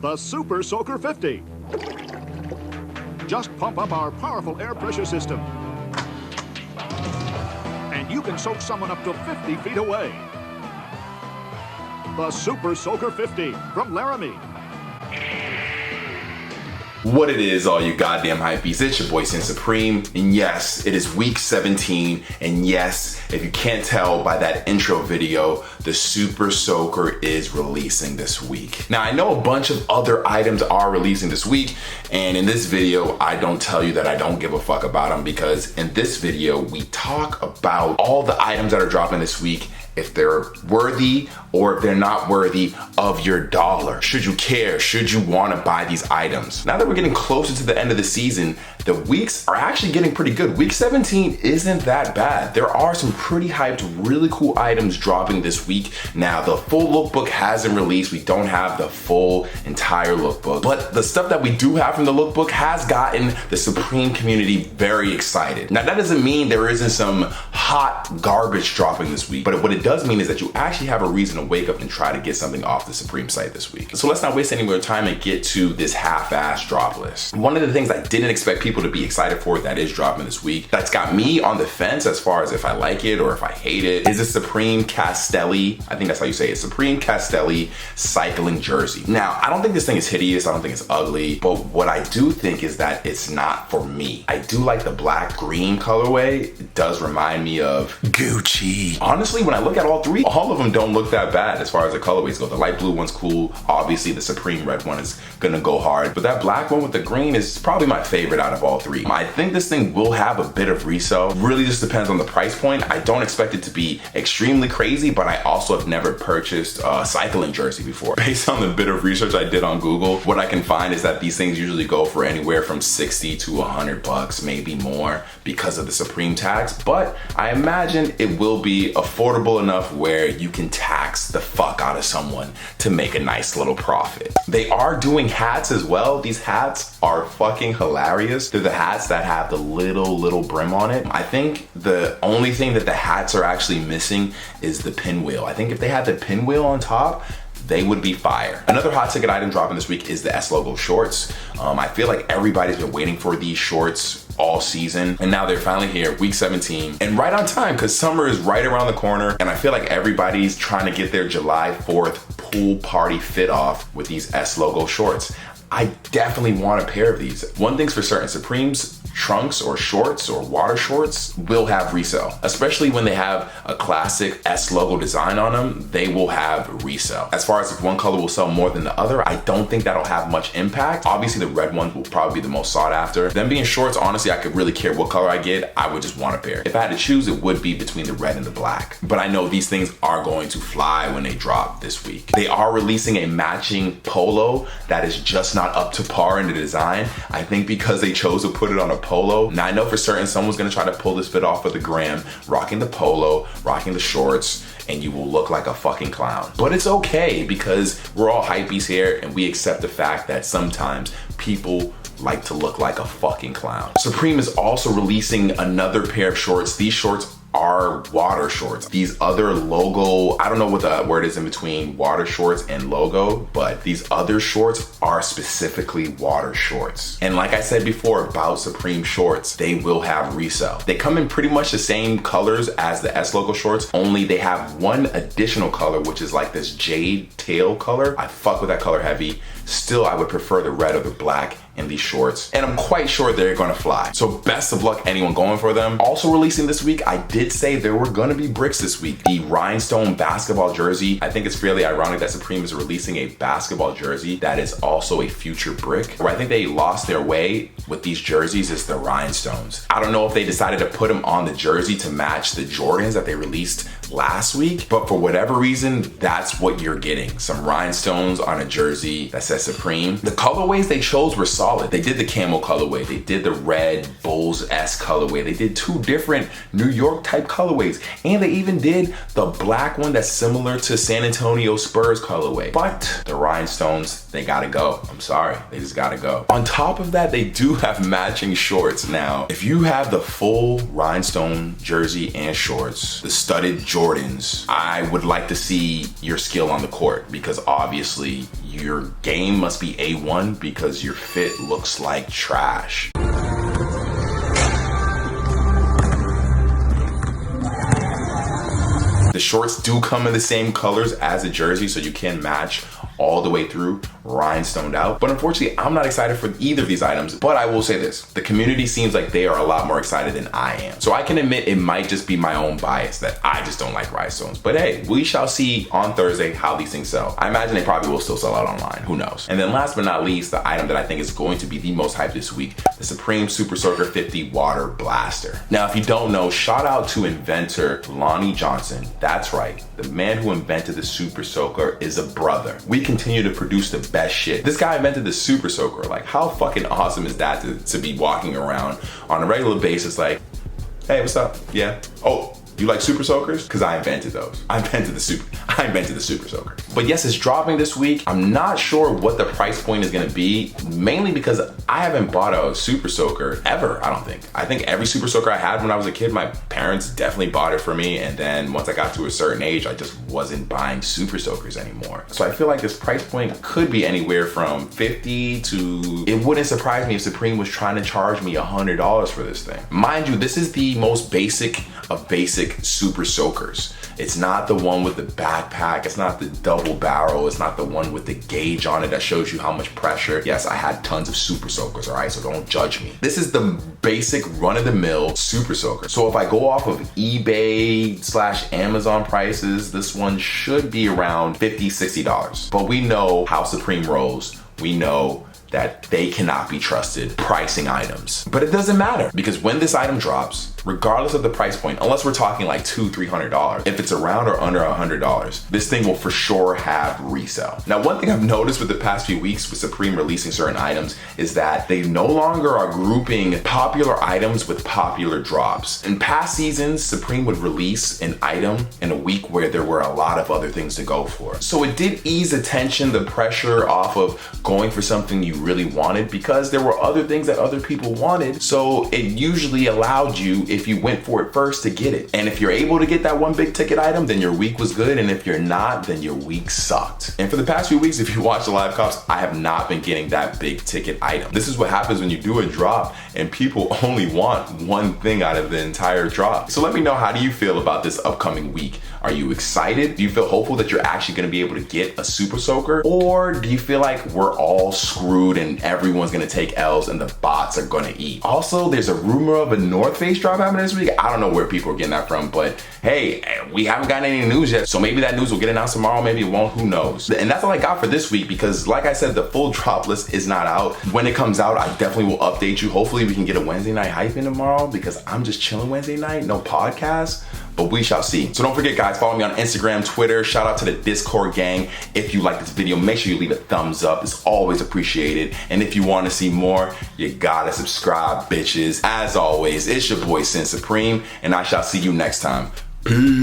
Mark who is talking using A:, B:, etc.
A: the Super Soaker 50. Just pump up our powerful air pressure system, and you can soak someone up to 50 feet away. The Super Soaker 50 from Laramie.
B: What it is, all you goddamn hypebeasts, it's your boy Sin Supreme, and yes, it is week 17, and yes, if you can't tell by that intro video, the Super Soaker is releasing this week. Now, I know a bunch of other items are releasing this week, and in this video, I don't tell you that I don't give a fuck about them, because in this video, we talk about all the items that are dropping this week, if they're worthy or if they're not worthy of your dollar. Should you care? Should you want to buy these items? Now that we're getting closer to the end of the season, the weeks are actually getting pretty good. Week 17 isn't that bad. There are some pretty hyped, really cool items dropping this week. Now, the full lookbook hasn't released. We don't have the full entire lookbook, but the stuff that we do have from the lookbook has gotten the Supreme community very excited. Now, that doesn't mean there isn't some hot garbage dropping this week, but what it does mean is that you actually have a reason to wake up and try to get something off the Supreme site this week. So let's not waste any more time and get to this half-ass drop list. One of the things I didn't expect people to be excited for that is dropping this week, that's got me on the fence as far as if I like it or if I hate it, is the Supreme Castelli, I think that's how you say it, Supreme Castelli cycling jersey. Now, I don't think this thing is hideous, I don't think it's ugly, but what I do think is that it's not for me. I do like the black green colorway. It does remind me of Gucci. Honestly, when I look at all three, all of them don't look that bad as far as the colorways go. The light blue one's cool. Obviously, the Supreme red one is gonna go hard, but that black one with the green is probably my favorite out of all three. I think this thing will have a bit of resale. Really just depends on the price point. I don't expect it to be extremely crazy, but I also have never purchased a cycling jersey before. Based on the bit of research I did on Google, what I can find is that these things usually go for anywhere from 60 to 100 bucks, maybe more because of the Supreme tax, but I imagine it will be affordable enough where you can tax the fuck out of someone to make a nice little profit. They are doing hats as well. These hats are fucking hilarious. They're the hats that have the little brim on it. I think the only thing that the hats are actually missing is the pinwheel. I think if they had the pinwheel on top, they would be fire. Another hot ticket item dropping this week is the S logo shorts. I feel like everybody's been waiting for these shorts all season, and now they're finally here, week 17, and right on time because summer is right around the corner, and I feel like everybody's trying to get their July 4th pool party fit off with these S logo shorts. I definitely want a pair of these. One thing's for certain, Supreme's trunks or shorts or water shorts will have resale, especially when they have a classic S logo design on them. They will have resale. As far as if one color will sell more than the other, I don't think that'll have much impact. Obviously the red ones will probably be the most sought after. Them being shorts, honestly, I could really care what color I get. I would just want a pair. If I had to choose, it would be between the red and the black, but I know these things are going to fly when they drop this week. They are releasing a matching polo that is just not up to par in the design. I think because they chose to put it on a polo. Now I know for certain someone's gonna try to pull this fit off for the gram, rocking the polo, rocking the shorts, and you will look like a fucking clown. But it's okay because we're all hypebeasts here and we accept the fact that sometimes people like to look like a fucking clown. Supreme is also releasing another pair of shorts. These shorts are water shorts. These other logo, I don't know what the word is in between water shorts and logo, but these other shorts are specifically water shorts. And like I said before about Supreme shorts, they will have resale. They come in pretty much the same colors as the S logo shorts, only they have one additional color, which is like this jade tail color. I fuck with that color heavy. Still, I would prefer the red or the black in these shorts, and I'm quite sure they're gonna fly. So best of luck anyone going for them. Also releasing this week, I did say there were gonna be bricks this week. The Rhinestone basketball jersey. I think it's fairly ironic that Supreme is releasing a basketball jersey that is also a future brick. Where I think they lost their way with these jerseys is the rhinestones. I don't know if they decided to put them on the jersey to match the Jordans that they released last week, but for whatever reason, that's what you're getting. Some rhinestones on a jersey that says Supreme. The colorways they chose were solid. They did the camo colorway, they did the red Bulls-esque colorway, they did two different New York type colorways, and they even did the black one that's similar to San Antonio Spurs colorway. But the rhinestones, they gotta go. I'm sorry, they just gotta go. On top of that, they do have matching shorts. Now, if you have the full rhinestone jersey and shorts, the studded Jordans, I would like to see your skill on the court, because obviously your game must be A1 because your fit looks like trash. The shorts do come in the same colors as a jersey, so you can match all the way through, rhinestoned out. But unfortunately, I'm not excited for either of these items. But I will say this, the community seems like they are a lot more excited than I am. So I can admit it might just be my own bias that I just don't like rhinestones. But hey, we shall see on Thursday how these things sell. I imagine they probably will still sell out online, who knows? And then last but not least, the item that I think is going to be the most hyped this week, the Supreme Super Soaker 50 Water Blaster. Now, if you don't know, shout out to inventor Lonnie Johnson. That's right, the man who invented the Super Soaker is a brother. We continue to produce the best shit. This guy invented the Super Soaker. Like, how fucking awesome is that to be walking around on a regular basis like, hey, what's up? Yeah. Oh, you like Super Soakers? Because I invented those. I invented the Super Soaker. But yes, it's dropping this week. I'm not sure what the price point is gonna be, mainly because I haven't bought a Super Soaker ever, I don't think. I think every Super Soaker I had when I was a kid, my parents definitely bought it for me, and then once I got to a certain age, I just wasn't buying Super Soakers anymore. So I feel like this price point could be anywhere from 50 to, it wouldn't surprise me if Supreme was trying to charge me $100 for this thing. Mind you, this is the most basic of basic Super Soakers. It's not the one with the backpack, it's not the double barrel, it's not the one with the gauge on it that shows you how much pressure. Yes, I had tons of Super Soakers, all right, so don't judge me. This is the basic run-of-the-mill Super Soaker. So if I go off of eBay/Amazon prices, this one should be around $50, $60. But we know how Supreme rolls. We know that they cannot be trusted pricing items. But it doesn't matter, because when this item drops, regardless of the price point, unless we're talking like $200, $300, if it's around or under $100, this thing will for sure have resale. Now, one thing I've noticed with the past few weeks with Supreme releasing certain items is that they no longer are grouping popular items with popular drops. In past seasons, Supreme would release an item in a week where there were a lot of other things to go for. So it did ease the tension, the pressure off of going for something you really wanted, because there were other things that other people wanted. So it usually allowed you, if you went for it first, to get it. And if you're able to get that one big ticket item, then your week was good. And if you're not, then your week sucked. And for the past few weeks, if you watch the live comps, I have not been getting that big ticket item. This is what happens when you do a drop and people only want one thing out of the entire drop. So let me know, how do you feel about this upcoming week? Are you excited? Do you feel hopeful that you're actually gonna be able to get a Super Soaker? Or do you feel like we're all screwed and everyone's gonna take L's and the bots are gonna eat? Also, there's a rumor of a North Face drop happening this week. I don't know where people are getting that from, but hey, we haven't gotten any news yet. So maybe that news will get announced tomorrow, maybe it won't, who knows? And that's all I got for this week, because like I said, the full drop list is not out. When it comes out, I definitely will update you. Hopefully we can get a Wednesday night hype in tomorrow, because I'm just chilling Wednesday night, no podcast. But we shall see. So don't forget, guys, follow me on Instagram, Twitter. Shout out to the Discord gang. If you like this video, make sure you leave a thumbs up. It's always appreciated. And if you want to see more, you gotta subscribe, bitches. As always, it's your boy Sin Supreme, and I shall see you next time. Peace.